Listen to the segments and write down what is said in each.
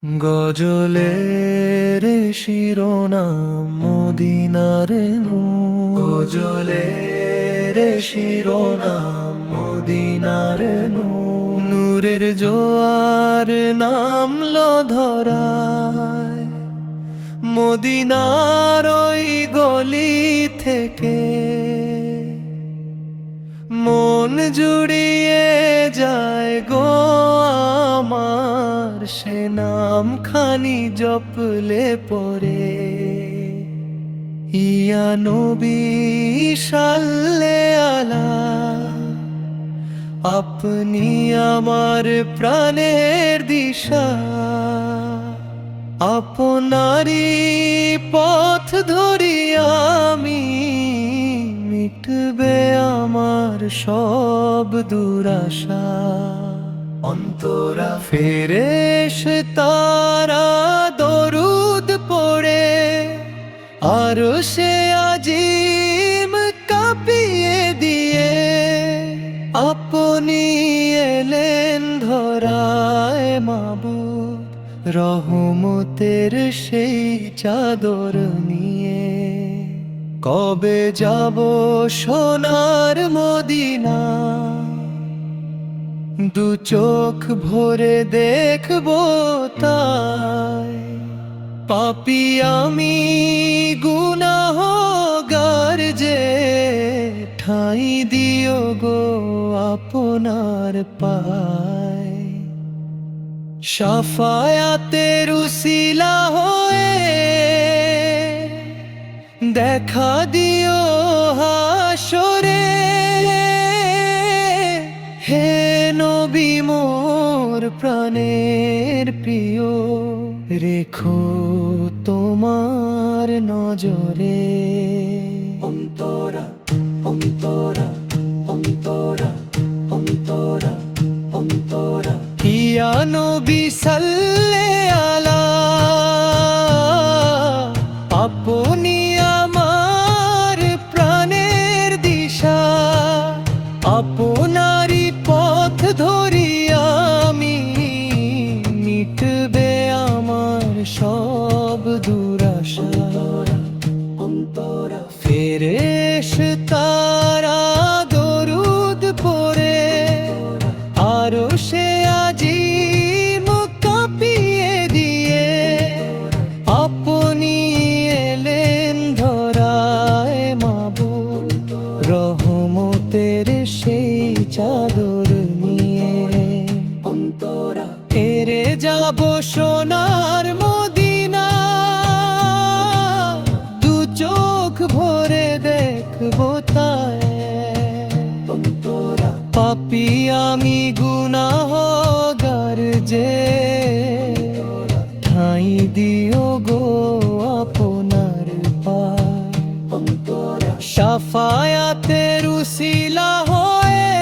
গজলের শিরোনাম মদিনার নূর। গজলের শিরোনাম মদিনার নূর। নূরের জোয়ার নামলো ধরায় মদিনার ওই গলি থেকে। মন জুড়িয়ে যায় গো আমার সে নাম খানি জপলে পরে। ইয়া নবী সাল্লে আলা, আপনি আমার প্রাণের দিশা। আপনারই পথ ধরি আমি, মিটবে আমার সব দুরাশা। অন্তরা ফেরেশতারা দরুদ পড়ে আরশে আজিম কাঁপিয়ে দিয়ে। আপনি এলেন ধরায় মাবুদ, রহমতের সেই চাদর নিয়ে। কবে যাব সোনার মদিনা, দু চোখ ভরে দেখবো তাই। পাপী আমি গুনাহগার যে, ঠাঁই দিও গো আপনার পায়। শাফায়াতের উসিলা হয়ে দেখা দিও হাসরে। হে নবী মোর প্রাণের প্রিয়, রেখো তোমার নজরে। অন্তরা অন্তরা অন্তরা অন্তরা অন্তরা। ইয়া নবী সাল্লে আলা, আপনি আমার প্রাণের দিশা। আপনারই পথ ধরি আমি, মিটবে আমার সব দুরাশা। অন্তরা ফেরেশতারা দরুদ পড়ে আরশে আজিম কাঁপিয়ে দিয়ে। আপনি এলেন ধরায় মাবুদ, রহমতের সেই চাদর নিয়ে। অন্তরা হেরে যাব সোনার মদিনা, দু চোখ ভরে দেখবো তাই। অন্তরা পাপী আমি গুনাহগার যে, ঠাঁই দিও গো আপনার পায়। শাফায়াতের উসিলা হয়ে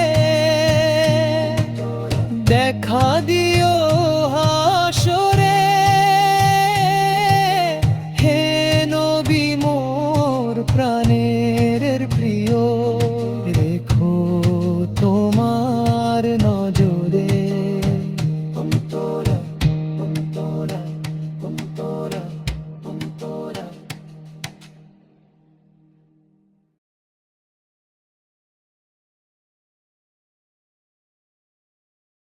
দেখা দিও হাসরে।